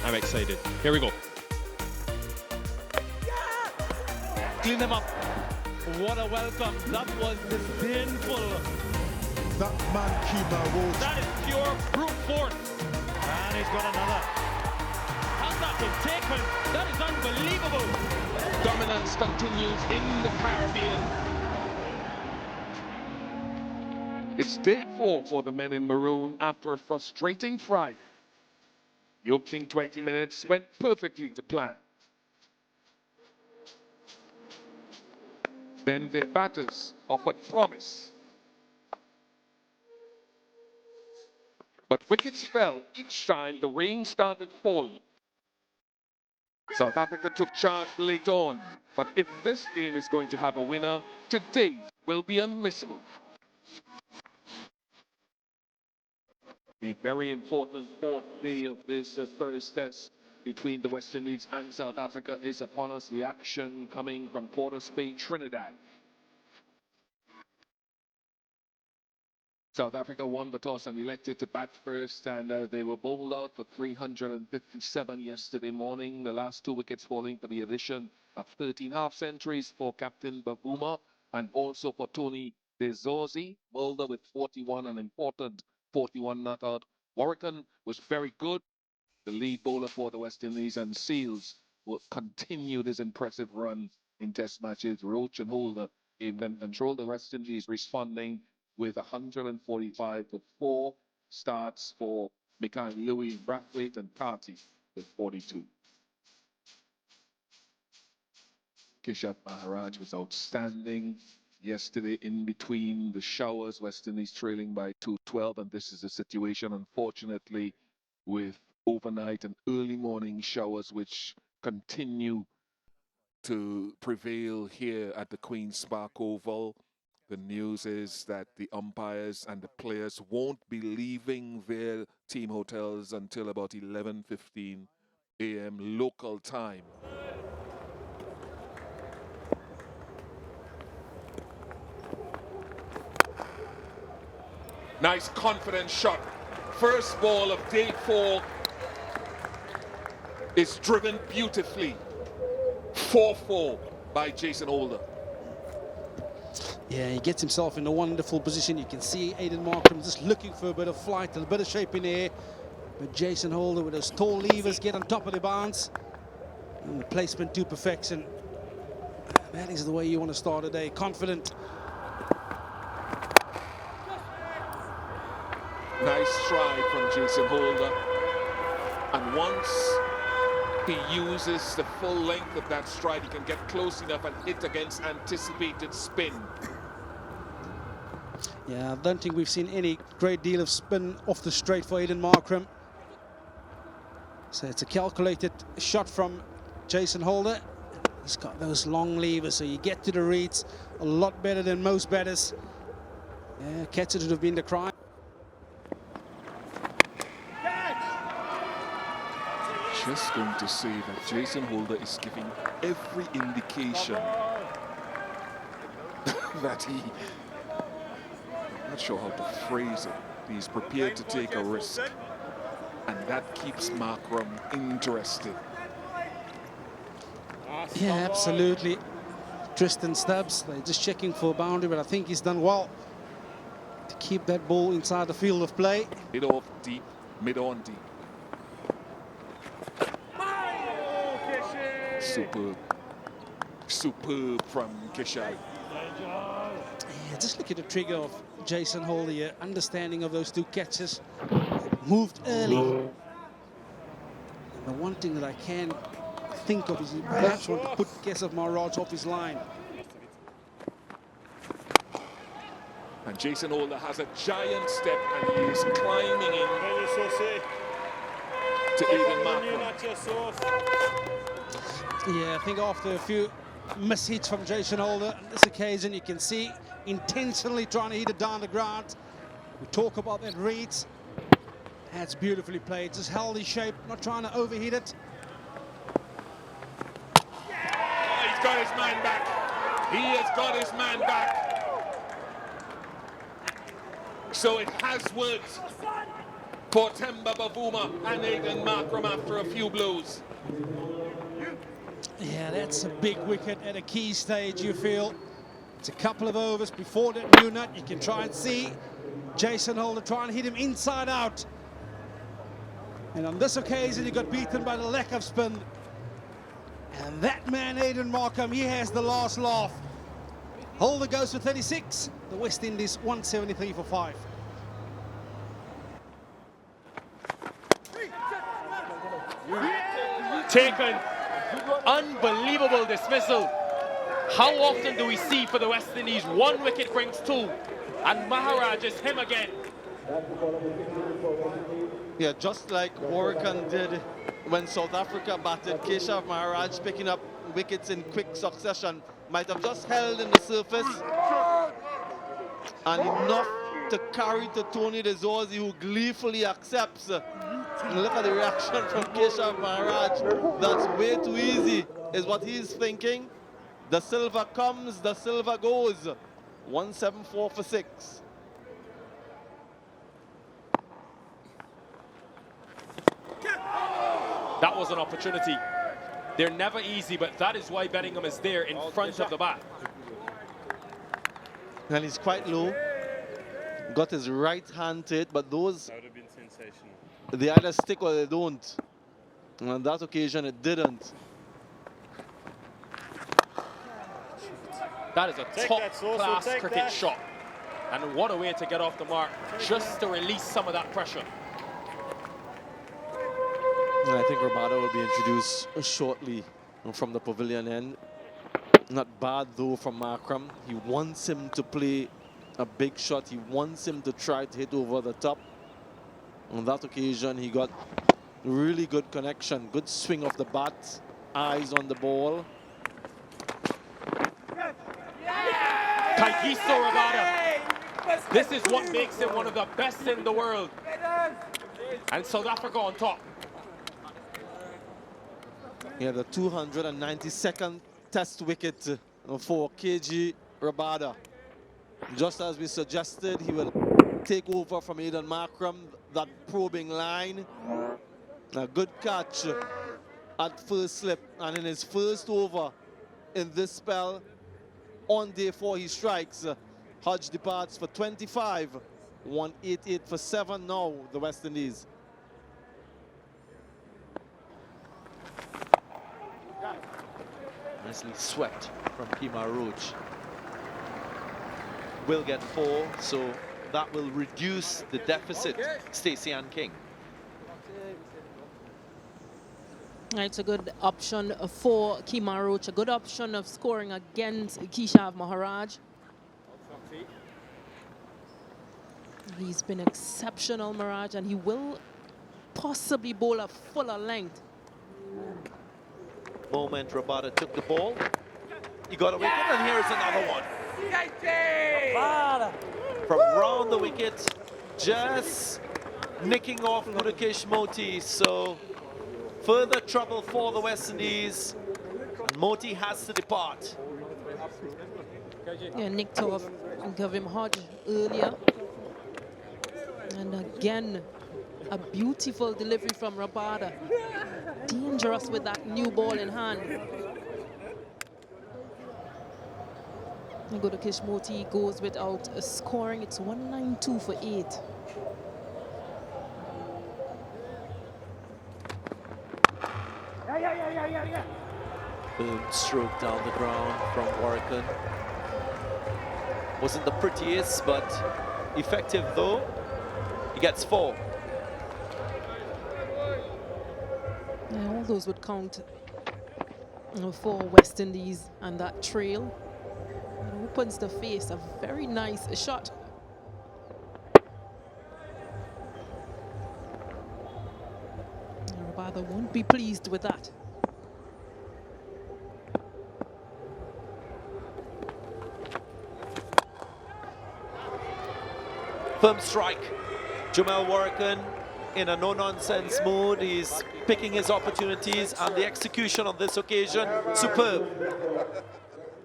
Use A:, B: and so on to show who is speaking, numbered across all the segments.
A: I'm excited. Here we go. Clean them up. What a welcome. That was disdainful.
B: That man, Keema Woods.
A: That is pure brute force. And he's got another. How's that been taken? That is unbelievable.
C: Dominance continues in the Caribbean. It's day 4 for the men in maroon after a frustrating Friday. The opening 20 minutes went perfectly to plan. Then their batters offered promise. But wickets fell each time the rain started falling. South Africa took charge late on, but if this game is going to have a winner, today will be unmissable. A very important fourth day of this first test between the West Indies and South Africa is upon us. The action coming from Port of Spain, Trinidad. South Africa won the toss and elected to bat first, and they were bowled out for 357 yesterday morning. The last 2 wickets falling for the addition of 13 half-centuries for Captain Bavuma and also for Tony De Zorzi. Mulder with 41, an important 41 not out. Warrican was very good, the lead bowler for the West Indies, and Seals will continue this impressive run in test matches. Roach and Holder gave them control. The West Indies responding with 145 for 4 starts for Mikhail Louis, Brathwaite and Carty with 42. Kishat Maharaj was outstanding yesterday in between the showers. West Indies trailing by 212, and this is a situation, unfortunately, with overnight and early morning showers which continue to prevail here at the Queen's Park Oval. The news is that the umpires and the players won't be leaving their team hotels until about 11:15 a.m. local time. Nice confident shot. First ball of day 4 is driven beautifully. 4-4 by Jason Holder.
D: Yeah, he gets himself in a wonderful position. You can see Aiden Markham just looking for a bit of flight, a bit of shape in the air. But Jason Holder with those tall levers get on top of the bounce. And the placement to perfection. That is the way you want to start a day, confident.
C: Nice stride from Jason Holder. And once he uses the full length of that stride, he can get close enough and hit against anticipated spin.
D: Yeah, I don't think we've seen any great deal of spin off the straight for Aiden Markram. So it's a calculated shot from Jason Holder. He's got those long levers, so you get to the reads a lot better than most batters. Yeah, Ketzer would have been the cry.
C: Just going to say that Jason Holder is giving every indication that he, I'm not sure how to phrase it, he's prepared to take a risk, and that keeps Markram interested.
D: Yeah, absolutely. Tristan Stubbs, they're just checking for a boundary, but I think he's done well to keep that ball inside the field of play.
C: Mid off deep, mid on deep. Superb. Superb from Kishai.
D: Yeah, just look at the trigger of Jason Holder here. Understanding of those 2 catches. Moved early. And the one thing that I can think of is he perhaps want to put Keshav Maharaj off his line.
C: And Jason Holder has a giant step and he is climbing in to Aiden Markram.
D: Yeah, I think after a few mishits from Jason Holder on this occasion, you can see intentionally trying to hit it down the ground. We talk about that reads. That's beautifully played, just held his shape, not trying to overhit it.
C: Oh, he's got his man back. He has got his man back. So it has worked. for Temba Bavuma and Aidan Markram after a few blows.
D: Yeah, that's a big wicket at a key stage, you feel. It's a couple of overs before that new nut. You can try and see Jason Holder try and hit him inside out. And on this occasion, he got beaten by the lack of spin. And that man, Aidan Markram, he has the last laugh. Holder goes for 36. The West Indies 173 for 5.
A: Taken. Unbelievable dismissal. How often do we see for the West Indies 1 wicket brings 2, and Maharaj is him again?
E: Yeah, just like Warrican did when South Africa batted, Keshav Maharaj picking up wickets in quick succession. Might have just held in the surface and enough to carry to Tony De Zorzi, who gleefully accepts. And look at the reaction from Keshav Maharaj. That's way too easy, is what he's thinking. The silver comes, the silver goes. 174 for 6.
A: That was an opportunity. They're never easy, but that is why Bellingham is there in front of the bat.
E: And he's quite low. Got his right hand to it, but those,
F: That would have been sensational.
E: they either stick or they don't. And on that occasion, it didn't.
A: That is a
F: Take that, Sauce,
A: top-class
F: take
A: cricket
F: that.
A: shot. And what a way to get off the mark, just to release some of that pressure.
E: And I think Rabada will be introduced shortly from the pavilion end. Not bad though from Markram. He wants him to play a big shot. He wants him to try to hit over the top. On that occasion, he got really good connection, good swing of the bat, eyes on the ball.
A: Kaigiso Rabada. This is what makes him one of the best in the world. And South Africa on top.
E: Yeah, the 292nd test wicket for KG Rabada. Just as we suggested, he will take over from Aidan Markram, that probing line. A good catch at first slip, and in his first over in this spell, on day 4 he strikes. Hodge departs for 25, 188 for 7 now, the West Indies.
G: Nicely swept from Kemar Roach. Will get 4, so that will reduce the deficit. Stacey Ann King.
H: It's a good option for Kemar Roach, a good option of scoring against Keshav Maharaj. He's been exceptional, Maharaj, and he will possibly bowl a fuller length.
G: Moment Rabada took the ball. He got a wicket, and here's another one. From round the wicket, just nicking off Mukesh Moti. So further trouble for the West Indies. And Moti has to depart.
H: Yeah, nicked off Gavin Hodge earlier. And again, a beautiful delivery from Rabada. Dangerous with that new ball in hand. Mukesh Moti goes without a scoring. It's 192 for 8.
G: Boom stroke down the ground from Warrican. Wasn't the prettiest, but effective though. He gets 4.
H: Yeah, all those would count for West Indies, and that trail opens the face. A very nice shot. Rabada won't be pleased with that.
G: Firm strike. Jamal Warrican in a no-nonsense mood. He's picking his opportunities, and the execution on this occasion, superb.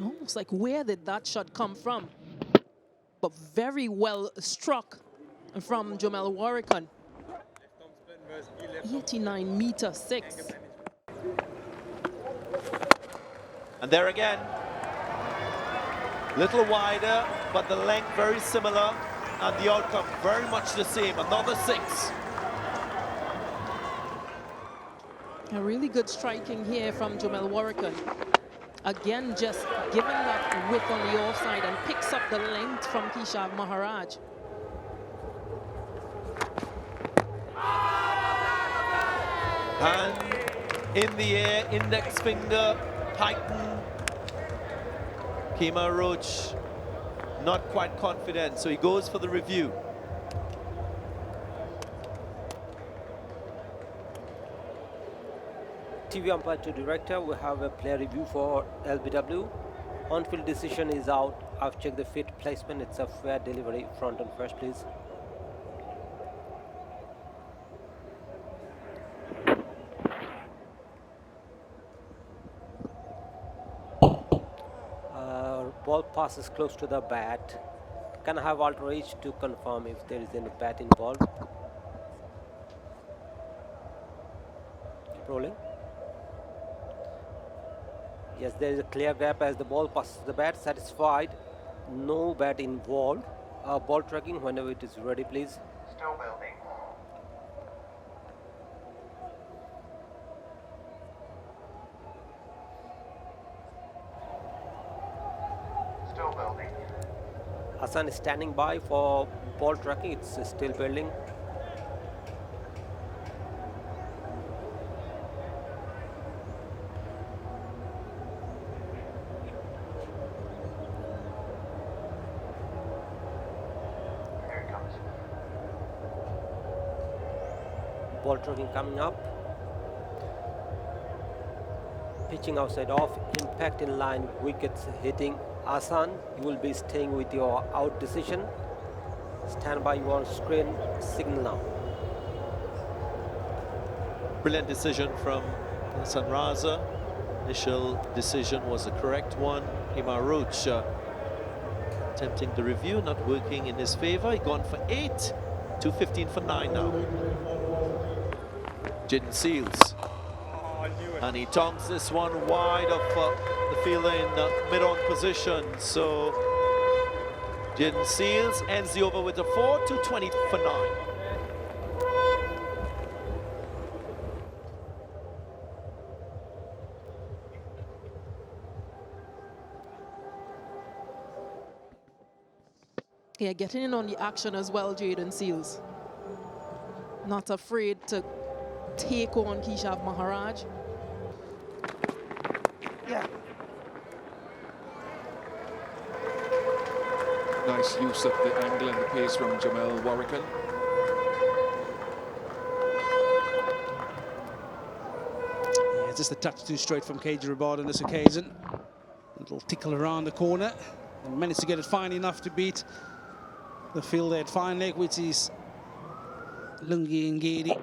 H: Almost like, where did that shot come from? But very well struck from Jamal Warrican. 89m6.
G: And there again, little wider, but the length very similar, and the outcome very much the same. Another 6.
H: A really good striking here from Jamel Warrican. Again, just giving that width on the offside and picks up the length from Keshav Maharaj.
G: And in the air, index finger heightened. Kema Roach not quite confident, so he goes for the review.
F: TV umpire to director, we have a player review for LBW. On-field decision is out. I've checked the fit placement. It's a fair delivery. Front and first, please. Ball passes close to the bat. Can I have Alter Age to confirm if there is any bat involved? Keep rolling. Yes, there is a clear gap as the ball passes the bat. Satisfied. No bat involved. Ball tracking whenever it is ready, please.
I: Still building. Still building.
F: Hassan is standing by for ball tracking. It's still building.
I: Here it comes.
F: Ball tracking coming up. Pitching outside off. Impact in line. Wickets hitting. Hassan, you will be staying with your out decision. Stand by your screen signal now.
G: Brilliant decision from Hassan Raza. Initial decision was the correct one. Kema Roach attempting the review, not working in his favor. He gone for 8. 215 for 9 now. Jaden Seals. And he tongs this one wide of the fielder in mid-on position. So Jaden Seals ends the over with a 4, 220 for 9.
H: Yeah, getting in on the action as well, Jaden Seals. Not afraid to take on Keshav Maharaj.
C: Nice use of the angle and the pace from Jamel Warrican.
D: Yeah, just a touch too straight from KG Rabada on this occasion. Little tickle around the corner and managed to get it fine enough to beat the fielder at fine leg, which is Lungi Ngedi.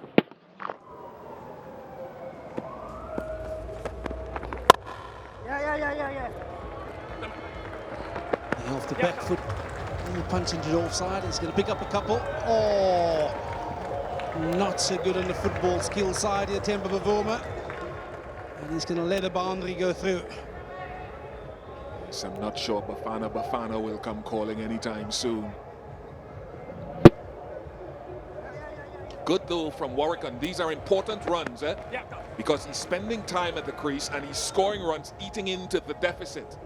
D: Off the back foot, punch into the offside. He's going to pick up a couple. Oh, not so good on the football skill side here, Temba Bavuma. And he's going to let a boundary go through.
C: So I'm not sure Bafana will come calling anytime soon. Good though from Warrican. These are important runs, because he's spending time at the crease and he's scoring runs, eating into the deficit.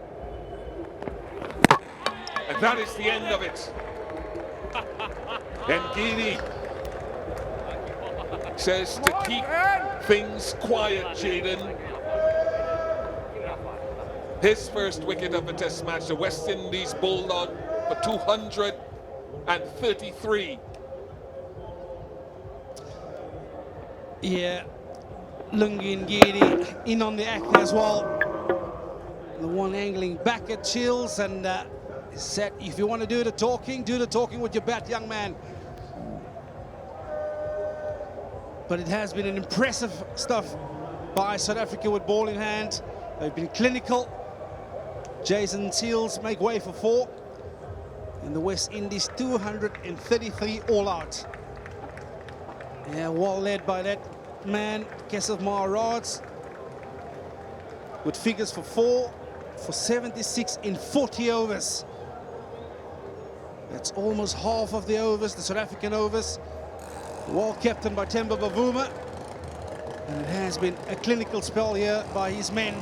C: And that is the end of it. Ngidi says to keep things quiet, Jaden. His first wicket of the test match, the West Indies bowled on for 233.
D: Yeah, Lungi Ngedi in on the act as well. The one angling back at Chills and said, if you want to do the talking with your bat, young man. But it has been an impressive stuff by South Africa with ball in hand. They've been clinical. Jason Seals make way for 4. And the West Indies 233 all out. Yeah, well led by that man, Kesef Maharaj, with figures for 4 for 76 in 40 overs. That's almost half of the overs, the South African overs. Well captained by Temba Bavuma. And it has been a clinical spell here by his men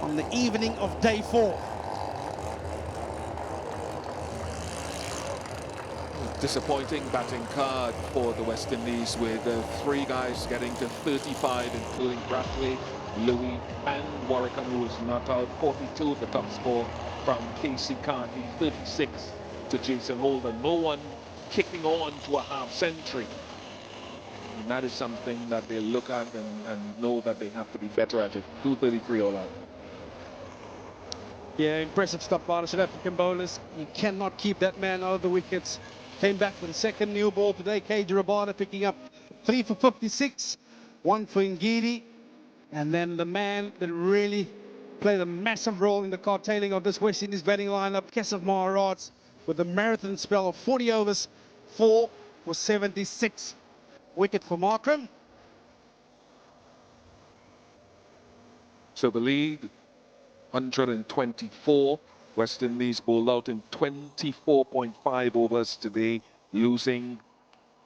D: on the evening of day 4.
C: Disappointing batting card for the West Indies, with 3 guys getting to 35, including Brathwaite, Louis and Warwickon, who was not out. 42 the top score from Casey Carty, 36 to Jason Holder. No one kicking on to a half century. And that is something that they look at and know that they have to be better at it. 233 all out.
D: Yeah, impressive stuff by the South African bowlers. You cannot keep that man out of the wickets. Came back with a second new ball today. KJ Rabada picking up 3 for 56, 1 for Ngidi. And then the man that really played a massive role in the curtailing of this West Indies batting lineup, Kesef Maharaj, with a marathon spell of 40 overs, 4 for 76. Wicket for Markram.
C: So the lead, 124. West Indies bowled out in 24.5 overs today, losing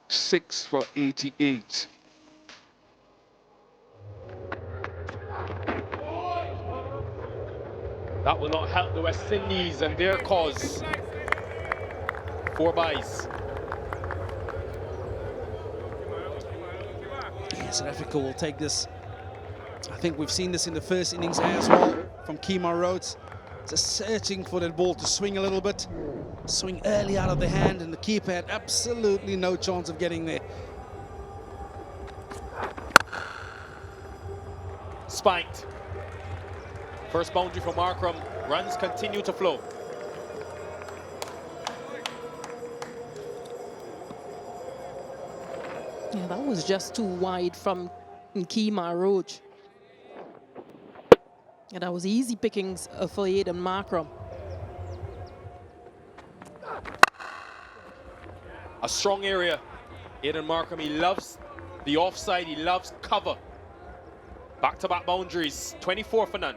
C: 6 for 88.
A: That will not help the West Indies and their cause. 4 byes.
D: Yeah, South Africa will take this. I think we've seen this in the first innings as well from Kemar Rhodes. Just searching for that ball to swing a little bit. Swing early out of the hand, and the keeper had absolutely no chance of getting there.
A: Spiked. First boundary for Markram. Runs continue to flow.
H: Yeah, that was just too wide from Kemar Roach. And that was easy pickings for Aiden Markram.
A: A strong area. Aiden Markram, he loves the offside, he loves cover. Back-to-back boundaries, 24 for none.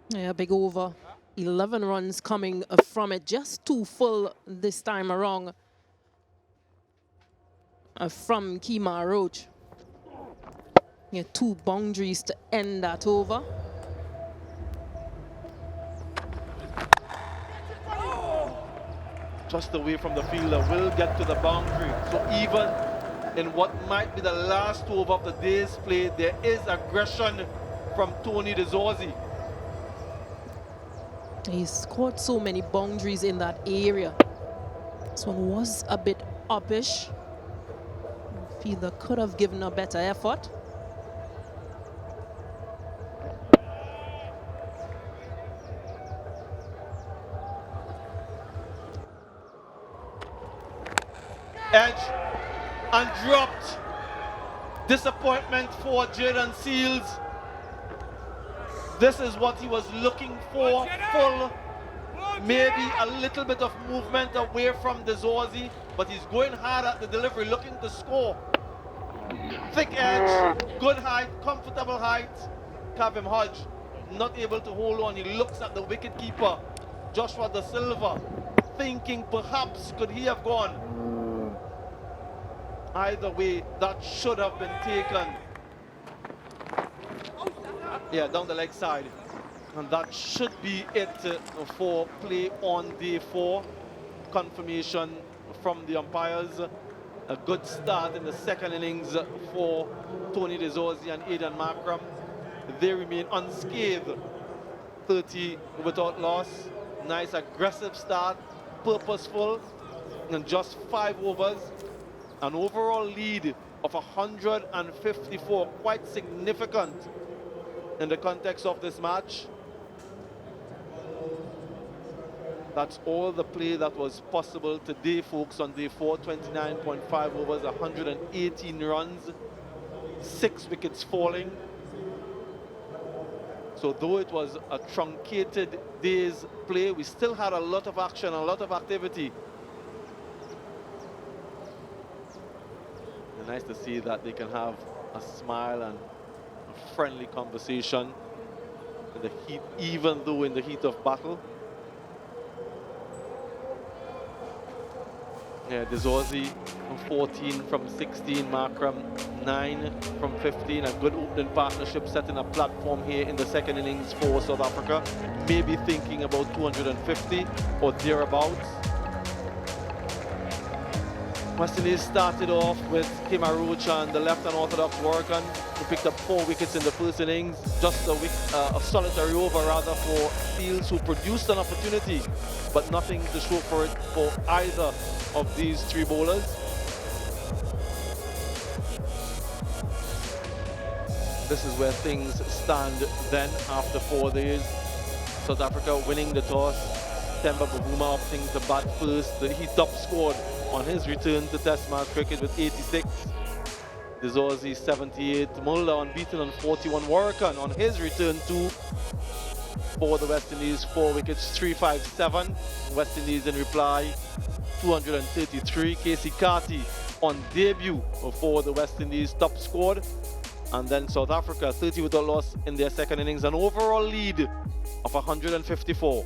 H: Yeah, big over. 11 runs coming from it. Just too full this time around from Kemar Roach. Yeah, 2 boundaries to end that over.
G: Just away from the fielder, will get to the boundary. So even in what might be the last over of the day's play, there is aggression from Tony DeZorzi.
H: He scored so many boundaries in that area. This one was a bit uppish. Fielder could have given a better effort.
G: Edge and dropped. Disappointment for Jaden Seals. This is what he was looking for. Full, maybe a little bit of movement away from DeZorzi, but he's going hard at the delivery, looking to score. Thick edge, good height, comfortable height. Kavim Hodge not able to hold on. He looks at the wicket keeper, Joshua Da Silva, thinking perhaps could he have gone. Either way, that should have been taken. Yeah, down the leg side. And that should be it for play on day 4. Confirmation from the umpires. A good start in the second innings for Tony DeZorzi and Aiden Markram. They remain unscathed. 30 without loss. Nice aggressive start, purposeful, and just 5 overs. An overall lead of 154, quite significant in the context of this match. That's all the play that was possible today, folks, on day 4. 29.5 overs, 118 runs, 6 wickets falling. So though it was a truncated day's play, we still had a lot of action, a lot of activity.
E: It's nice to see that they can have a smile and a friendly conversation in the heat, even though in the heat of battle. Yeah, Dezorzi from 14 from 16, Markram 9 from 15. A good opening partnership, setting a platform here in the second innings for South Africa. Maybe thinking about 250 or thereabouts. West Indies started off with Kimarucha and the left unorthodox Warrican, who picked up 4 wickets in the first innings. Just a solitary over rather for Fields, who produced an opportunity, but nothing to show for it for either of these 3 bowlers. This is where things stand then after 4 days. South Africa winning the toss. Temba Bavuma opting to bat first. He top scored on his return to Test match cricket with 86. Dezorzi 78. Mulder unbeaten on 41. Warrican on his return too. For the West Indies, 4 wickets, 357. West Indies in reply, 233. Casey Carty on debut for the West Indies, top scored. And then South Africa, 30 without loss in their second innings, an overall lead of 154.